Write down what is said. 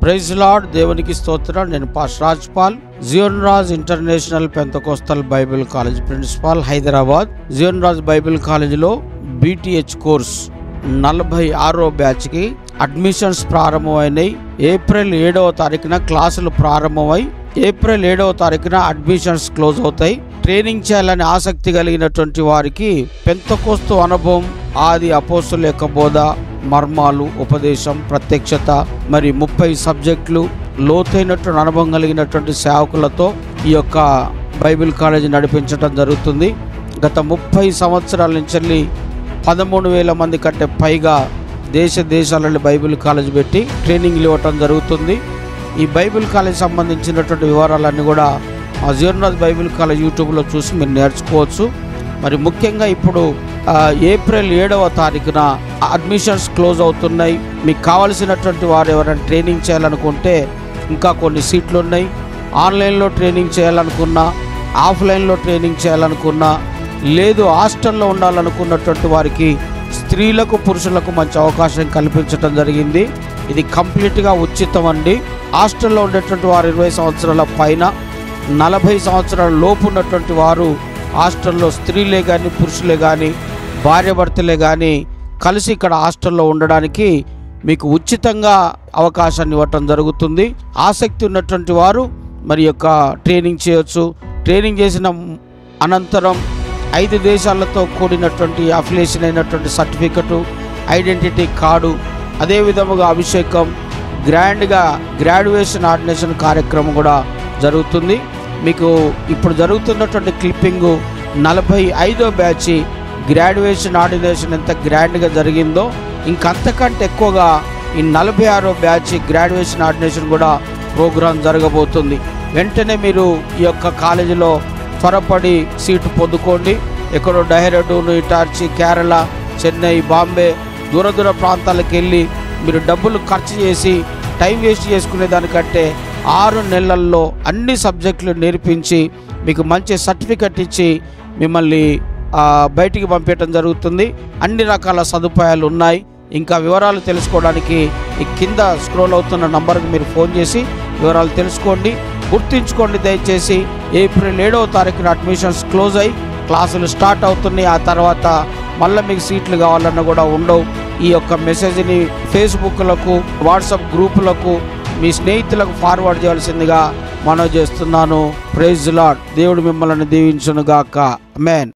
Praise lord. దేవునికి స్తోత్రం. నేను pastor Rajpal, Zion Raj international Pentecostal Bible college principal, Hyderabad. Zion Raj Bible కాలేజీలో BTH కోర్స్ 46వ బ్యాచ్కి అడ్మిషన్స్ ప్రారంభమైనాయి. ఏప్రిల్ 7వ తారీఖున క్లాసులు ప్రారంభమై ఏప్రిల్ 7వ తారీఖున అడ్మిషన్స్ క్లోజ్ అవుతాయి. ట్రైనింగ్ చేయాలని ఆసక్తి కలిగినటువంటి వారికి పెంతకోస్తు అనుభవం, ఆది అపోస్తుల యొక్క బోధ, మర్మాలు, ఉపదేశం, ప్రత్యక్షత, మరి 30 సబ్జెక్టులు, లోతైనటువంటి అనుభవం కలిగినటువంటి సేవకులతో ఈ యొక్క బైబిల్ కాలేజీ నడిపించడం జరుగుతుంది. గత 30 సంవత్సరాల నుంచి 13,000 మంది కంటే పైగా దేశాలలో బైబిల్ కాలేజీ పెట్టి ట్రైనింగ్లు ఇవ్వటం జరుగుతుంది. ఈ బైబిల్ కాలేజీ సంబంధించినటువంటి వివరాలన్నీ కూడా మా జియోన్ రాజ్ బైబిల్ కాలేజ్ యూట్యూబ్లో చూసి మీరు నేర్చుకోవచ్చు. మరి ముఖ్యంగా ఇప్పుడు ఏప్రిల్ 7వ తారీఖున అడ్మిషన్స్ క్లోజ్ అవుతున్నాయి. మీకు కావలసినటువంటి వారు ఎవరైనా ట్రైనింగ్ చేయాలనుకుంటే ఇంకా కొన్ని సీట్లు ఉన్నాయి. ఆన్లైన్లో ట్రైనింగ్ చేయాలనుకున్నా, ఆఫ్లైన్లో ట్రైనింగ్ చేయాలనుకున్నా, లేదు హాస్టల్లో ఉండాలనుకున్నటువంటి వారికి స్త్రీలకు, పురుషులకు మంచి అవకాశం కల్పించడం జరిగింది. ఇది కంప్లీట్గా ఉచితం అండి. హాస్టల్లో ఉండేటువంటి వారు 20 సంవత్సరాల పైన, 40 సంవత్సరాల లోపు ఉన్నటువంటి వారు హాస్టల్లో స్త్రీలే కానీ, పురుషులే కానీ, భార్యాభర్తలే కానీ కలిసి ఇక్కడ హాస్టల్లో ఉండడానికి మీకు ఉచితంగా అవకాశాన్ని ఇవ్వటం జరుగుతుంది. ఆసక్తి ఉన్నటువంటి వారు మరి యొక్క ట్రైనింగ్ చేయొచ్చు. ట్రైనింగ్ చేసిన అనంతరం 5 దేశాలతో కూడినటువంటి అఫిలియేషన్ అయినటువంటి సర్టిఫికెటు, ఐడెంటిటీ కార్డు, అదేవిధముగా అభిషేకం, గ్రాండ్గా గ్రాడ్యుయేషన్ ఆర్డినేషన్ కార్యక్రమం కూడా జరుగుతుంది. మీకు ఇప్పుడు జరుగుతున్నటువంటి క్లిప్పింగు 45వ బ్యాచ్ గ్రాడ్యుయేషన్ ఆర్డినేషన్ ఎంత గ్రాండ్గా జరిగిందో ఇంకంతకంటే ఎక్కువగా ఈ 46వ బ్యాచ్ గ్రాడ్యుయేషన్ ఆర్డినేషన్ కూడా ప్రోగ్రాం జరగబోతుంది. వెంటనే మీరు ఈ యొక్క కాలేజీలో త్వరపడి సీటు పొందుకోండి. ఎక్కడో డెహ్రాడూన్, ఇటార్చి, కేరళ, చెన్నై, బాంబే దూర ప్రాంతాలకు వెళ్ళి మీరు డబ్బులు ఖర్చు చేసి టైం వేస్ట్ చేసుకునే దానికంటే 6 నెలల్లో అన్ని సబ్జెక్టులు నేర్పించి మీకు మంచి సర్టిఫికెట్ ఇచ్చి మిమ్మల్ని బయటికి పంపించడం జరుగుతుంది. అన్ని రకాల సదుపాయాలు ఉన్నాయి. ఇంకా వివరాలు తెలుసుకోవడానికి ఈ కింద స్క్రోల్ అవుతున్న నంబర్కి మీరు ఫోన్ చేసి వివరాలు తెలుసుకోండి. గుర్తుంచుకోండి దయచేసి, ఏప్రిల్ 7వ తారీఖున అడ్మిషన్స్ క్లోజ్ అయ్యి క్లాసులు స్టార్ట్ అవుతున్నాయి. ఆ తర్వాత మళ్ళీ మీకు సీట్లు కావాలన్నా కూడా ఉండవు. ఈ యొక్క మెసేజ్ని ఫేస్బుక్లకు, వాట్సాప్ గ్రూపులకు, మీ స్నేహితులకు ఫార్వర్డ్ చేయాల్సిందిగా మనవి చేస్తున్నాను. Praise lord. దేవుడు మిమ్మల్ని దీవించును గాక. ఆమేన్.